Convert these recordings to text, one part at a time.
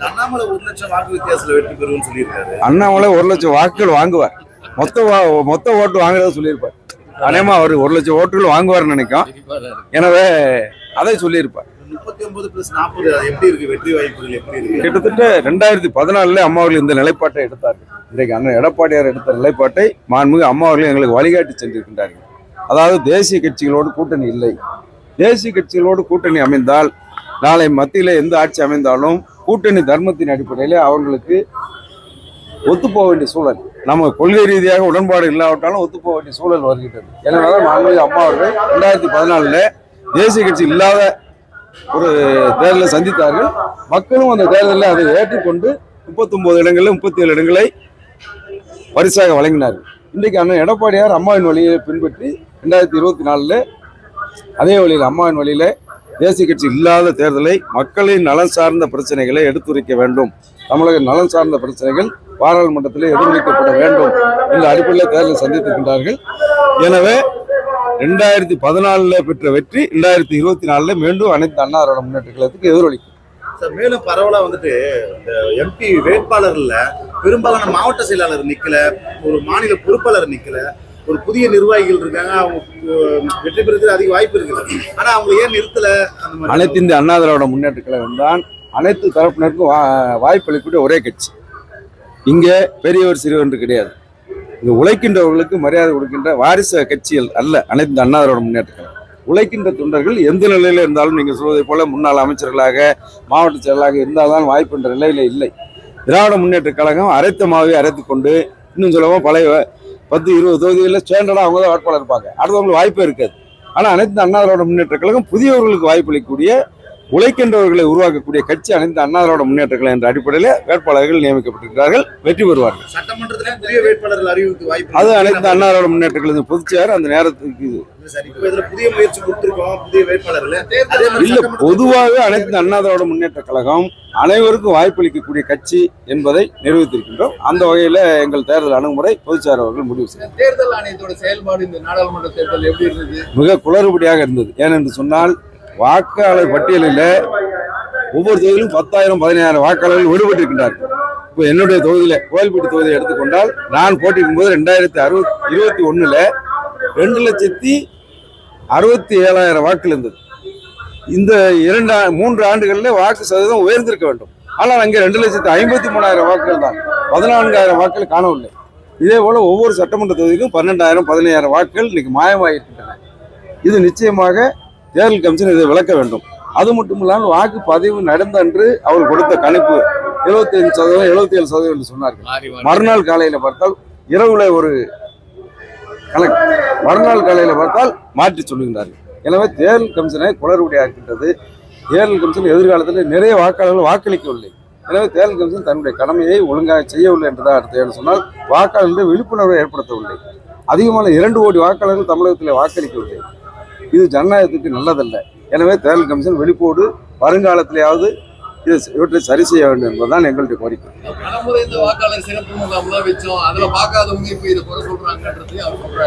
அண்ணாமலை 1,00,000 வாக்கு வித்தியாசத்துல வெற்றி பெறுவோம்னு சொல்லியிருக்காரு. அண்ணாமலை 1,00,000 வாக்குகள் வாங்குவார். மொத்த ஓட்டு வாங்குறத சொல்லியிருப்பார். அநேகமா அவர் 1,00,000 ஓட்டுகள் வாங்குவார்னு நினைக்கும். எனவே அதை சொல்லியிருப்பார். 39+40 எப்படி இருக்கு வெற்றி வாய்ப்புகள் எப்படி இருக்கு? கிட்டத்தட்ட 2014 அம்மா அவர்கள் இந்த நிலைப்பாட்டை எடுத்தார்கள். இன்றைக்கு அண்ணன் எடப்பாடியார் எடுத்த நிலைப்பாட்டை மாண்புமிகு அம்மா அவர்கள் எங்களுக்கு வழிகாட்டி சென்றிருக்கின்றார்கள். அதாவது தேசிய கட்சிகளோடு கூட்டணி இல்லை. தேசிய கட்சிகளோடு கூட்டணி அமைந்தால் நாளை மத்தியில எந்த ஆட்சி அமைந்தாலும் கூட்டணி தர்மத்தின் அடிப்படையில் அவர்களுக்கு ஒத்துப்போக வேண்டிய சூழல், நம்ம கொள்கை ரீதியாக உடன்பாடு இல்லாவிட்டாலும் ஒத்துப்போக வேண்டிய சூழல் வருகின்றது. எனவே மாண்புமிகு அம்மா அவர்கள் 2014 தேசிய கட்சி இல்லாத ஒரு தேர்தலை சந்தித்தார்கள். மக்களும் அந்த தேர்தலில் அதை ஏற்றுக்கொண்டு 39 இடங்களில் 37 இடங்களை பரிசாக வழங்கினார்கள். இன்றைக்கு அண்ணன் எடப்பாடியார் அம்மாவின் வழியை பின்பற்றி 2024 அதே வழியில் அம்மாவின் வழியில தேசிய கட்சி இல்லாத தேர்தலை மக்களின் நலன் சார்ந்த பிரச்சனைகளை எடுத்துரைக்க வேண்டும், தமிழக நலன் சார்ந்த பிரச்சனைகள் பாராளுமன்றத்தில் எதிரொலிக்கப்பட வேண்டும் என்ற அடிப்படையில் தேர்தலை சந்தித்திருக்கின்றார்கள். எனவே 2014 பெற்ற வெற்றி 2024 மீண்டும் அனைத்து அண்ணா திராவிட முன்னேற்ற கழகத்துக்கு எதிரொலிக்கும். மேலும் பரவலா வந்துட்டு இந்த எம்பி வேட்பாளர்ல பெரும்பாலான மாவட்ட செயலாளர் நிக்கல, ஒரு மாநில பொறுப்பாளர் நிக்கல, ஒரு புதிய நிர்வாகிகள் இருக்காங்க, அவங்க வெற்றி பெறுவதற்கு அதிக வாய்ப்பு இருக்குது. ஆனா அவங்க ஏன் நிறுத்தல? அனைத்து இந்த அண்ணா திராவிட முன்னேற்ற கழகம் தான் அனைத்து தரப்பினருக்கும் வாய்ப்பு அளிக்கக்கூடிய ஒரே கட்சி. இங்கே பெரியவர் சிறுவர் என்று கிடையாது. இங்கு உழைக்கின்றவர்களுக்கு மரியாதை கொடுக்கின்ற வாரிசு கட்சிகள் அல்ல அனைத்து அண்ணா திராவிட முன்னேற்ற கழகம். உழைக்கின்ற தொண்டர்கள் எந்த நிலையில இருந்தாலும் நீங்கள் சொல்வதை போல முன்னாள் அமைச்சர்களாக மாவட்ட செயலாளராக இருந்தால்தான் வாய்ப்பு என்ற நிலையில இல்லை. திராவிட முன்னேற்ற கழகம் அரைத்த மாவை அரைத்து கொண்டு, இன்னும் சொல்லவும் பழைய 10-20 தொகுதிகளில் ஸ்டாண்டர்டாக அவங்க தான் வேட்பாளர் இருப்பாங்க, அடுத்தவங்களுக்கு வாய்ப்பே இருக்காது. ஆனால் அனைத்து அண்ணா திராவிட முன்னேற்ற கழகம் புதியவர்களுக்கு வாய்ப்பு அளிக்கக்கூடிய, உழைக்கின்றவர்களை உருவாக்கக்கூடிய கட்சி அனைத்து அண்ணா திராவிட முன்னேற்ற கழகம் என்ற அடிப்படையில் வேட்பாளர்கள் நியமிக்கப்பட்டிருக்கிறார்கள், வெற்றி பெறுவார்கள். சட்டமன்றத்திலே புதிய வேட்பாளர்கள் அறிவித்து வாய்ப்பு அது அனைத்து அண்ணா திராவிட முன்னேற்ற கழகத்தின் பொதுச்செயலாளர் அந்த நேரத்துக்கு புதிய முயற்சி கொடுத்திருக்கோம். புதிய வேட்பாளர்கள் இல்ல, பொதுவாக அனைத்து அண்ணா திராவிட முன்னேற்ற கழகம் அனைவருக்கும் வாய்ப்பளிக்கக்கூடிய கட்சி என்பதை நிரூபித்திருக்கின்றோம். அந்த வகையில எங்கள் தேர்தல் அணுகுமுறை பொதுச்செயலாளர் அவர்கள் முடிவு செய்தார். தேர்தல் ஆணையத்தோட செயல்பாடு இந்த நாடாளுமன்ற தேர்தல் எப்படி இருந்தது? மிக குளறுபடியாக இருந்தது. ஏனென்று சொன்னால் வாக்காளர் பட்டியலில் ஒவ்வொரு தொகுதியிலும் 10,000-15,000 வாக்காளர்கள் விடுபட்டிருக்கின்றார்கள். இப்போ என்னுடைய தொகுதியில கோயில்பட்டி தொகுதியை எடுத்துக்கொண்டால் நான் போட்டிருக்கும் போது 2021 2,67,000 வாக்குகள் இருந்தது. இந்த 3 ஆண்டுகளில் வாக்கு சதவீதம் உயர்ந்திருக்க வேண்டும். ஆனால் அங்கே 2,53,000 வாக்குகள் தான், 14,000 வாக்குகள் காணவில்லை. இதே போல ஒவ்வொரு சட்டமன்ற தொகுதிக்கும் 12,000-15,000 வாக்குகள் இன்னைக்கு மாயமாகியிருக்கின்றன. இது நிச்சயமாக தேர்தல் கமிஷன் இதை விளக்க வேண்டும். அது மட்டும் இல்லாமல் வாக்கு பதிவு நடந்த அன்று அவர் கொடுத்த கணிப்பு 75%, 77% என்று சொன்னார்கள். மறுநாள் காலையில பார்த்தால் இரவுல ஒரு கணக்கு, மறுநாள் காலையில பார்த்தால் மாற்றி சொல்லுகின்றார்கள். எனவே தேர்தல் கமிஷனை குளறுபடியாக இருக்கின்றது. தேர்தல் கமிஷன் எதிர்காலத்தில் நிறைய வாக்காளர்கள் வாக்களிக்கவில்லை. எனவே தேர்தல் கமிஷன் தன்னுடைய கடமையை ஒழுங்காக செய்யவில்லை என்றுதான் அர்த்தம். சொன்னால் வாக்காளர்கள் விழிப்புணர்வை ஏற்படுத்தவில்லை. அதிகமான 2 கோடி வாக்காளர்கள் தமிழகத்தில் வாக்களிக்கவில்லை. இது ஜனநாயகத்துக்கு நல்லதல்ல. எனவே தேர்தல் கமிஷன் வெளிப்போடு வருங்காலத்திலேயாவது இவற்றை சரி செய்ய வேண்டும் என்பதுதான் எங்களுடைய கோரிக்கை.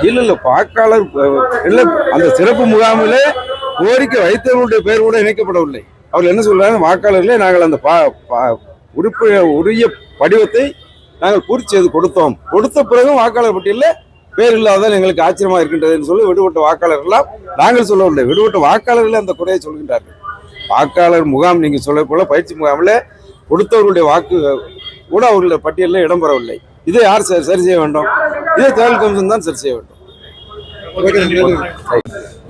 இல்ல வாக்காளர் இல்ல, அந்த சிறப்பு முகாமிலே கோரிக்கை வைத்தவர்களுடைய பெயர் கூட இணைக்கப்படவில்லை. அவர்கள் என்ன சொல்றாங்க, வாக்காளர்களே நாங்கள் அந்த உரிய படிவத்தை நாங்கள் பூர்த்தி செய்து கொடுத்த பிறகும் வாக்காளர் பட்டியலில் பேர் இல்லாததால் எங்களுக்கு ஆச்சரியமா இருக்கின்றது சொல்லி விடுபட்ட வாக்காளர்களாம் நாங்கள் சொல்லவில்லை. விடுபட்ட வாக்காளர்கள் அந்த குறையை சொல்கின்றார்கள். வாக்காளர் முகாம் நீங்க சொல்ல போல பயிற்சி முகாமில் கொடுத்தவர்களுடைய வாக்கு கூட அவர்களுடைய பட்டியலில் இடம்பெறவில்லை. இதை யார் சரி செய்ய வேண்டும்? இதை தேர்தல் கமிஷன் தான் சரி செய்ய வேண்டும்.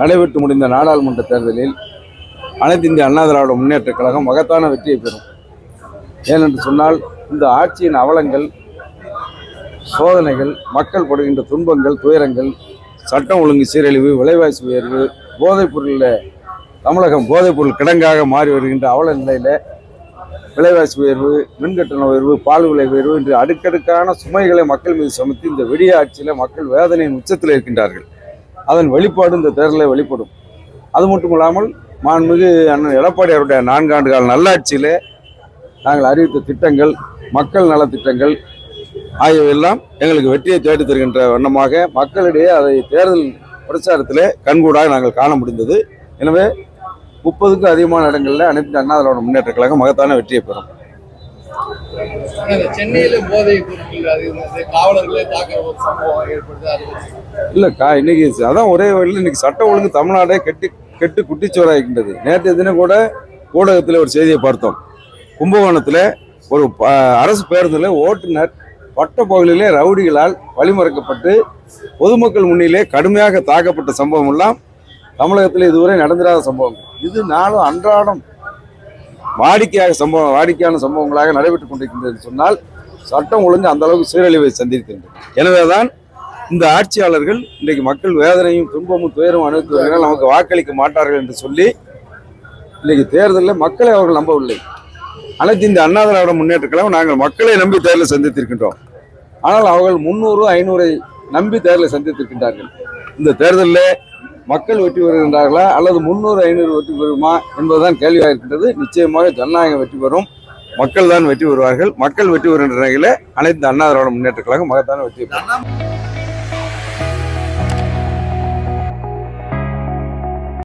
நடைபெற்று முடிந்த நாடாளுமன்ற தேர்தலில் அனைத்து இந்திய அண்ணா திராவிட முன்னேற்ற கழகம் மகத்தான வெற்றியை பெறும். ஏனென்று சொன்னால் இந்த ஆட்சியின் அவலங்கள், சோதனைகள், மக்கள் படுகின்ற துன்பங்கள், துயரங்கள், சட்டம் ஒழுங்கு சீரழிவு, விலைவாசி உயர்வு, போதைப் பொருளில் தமிழகம் போதைப் பொருள் கிடங்காக மாறி வருகின்ற அவல நிலையில விலைவாசி உயர்வு, மின்கட்டண உயர்வு, பால் விலை உயர்வு என்று அடுக்கடுக்கான சுமைகளை மக்கள் மீது சுமத்தி இந்த விடிய ஆட்சியில் மக்கள் வேதனையின் உச்சத்தில் இருக்கின்றார்கள். அதன் வெளிப்பாடு இந்த தேர்தலில் வெளிப்படும். அது மட்டும் இல்லாமல் மாண்புமிகு அண்ணன் எடப்பாடியாருடைய 4 ஆண்டு கால நல்லாட்சியில் நாங்கள் அறிவித்த திட்டங்கள், மக்கள் நலத்திட்டங்கள் ஆகியவையெல்லாம் எங்களுக்கு வெற்றியை தேடி தருகின்ற வண்ணமாக மக்களிடையே அதை தேர்தல் பிரச்சாரத்திலே கண்கூடாக நாங்கள் காண முடிந்தது. எனவே 30க்கும் அதிகமான இடங்களில் அனைத்து அண்ணா திராவிட முன்னேற்ற கழகம் மகத்தான வெற்றியை பெறும். ஆனா, இந்த சென்னையில போதை பொருட்கள் அதிகமாக காவலர்களே தாக்குற ஒரு சம்பவம் ஏற்படுது. அது இல்லைக்கா, இன்னைக்கு அதான் ஒரே வழியில் இன்னைக்கு சட்ட ஒழுங்கு தமிழ்நாடே கெட்டு குட்டிச்சோராகின்றது. நேற்று தினம் கூட ஊடகத்தில் ஒரு செய்தியை பார்த்தோம். கும்பகோணத்தில் ஒரு அரசு பேருந்தில் ஓட்டுநர் பட்ட பகலிலே ரவுடிகளால் வழிமறைக்கப்பட்டு பொதுமக்கள் முன்னிலே கடுமையாக தாக்கப்பட்ட சம்பவம் எல்லாம் தமிழகத்தில் இதுவரை நடந்திராத சம்பவங்கள். இது நாளும் அன்றாடம் வாடிக்கையான சம்பவங்களாக நடைபெற்றுக் கொண்டிருக்கின்றது சொன்னால் சட்டம் ஒழுங்கு அந்த அளவுக்கு சீரழிவை சந்திருக்கின்றது. எனவேதான் இந்த ஆட்சியாளர்கள் இன்றைக்கு மக்கள் வேதனையும் துன்பமும் துயரும் அனுபவித்தால் நமக்கு வாக்களிக்க மாட்டார்கள் என்று சொல்லி இன்னைக்கு தேர்தலில் மக்களை அவர்கள் நம்பவில்லை. அனைத்து இந்த அண்ணா திராவிட முன்னேற்ற கழகம் நாங்கள் மக்களை நம்பி தேர்தலை சந்தித்திருக்கின்றோம். ஆனால் அவர்கள் 300, 500 நம்பி தேர்தலை சந்தித்திருக்கின்றார்கள். இந்த தேர்தலில் மக்கள் வெற்றி பெறுகின்றார்களா அல்லது 300, 500 வெற்றி பெறுமா என்பதுதான் கேள்வியாக இருக்கின்றது. நிச்சயமாக ஜனநாயகம் வெற்றி பெறும், மக்கள் தான் வெற்றி பெறுவார்கள். மக்கள் வெற்றி பெறுகின்ற நிலையில் அனைத்து அண்ணா திராவிட முன்னேற்ற கழகம் மகத்தான வெற்றி பெறும்.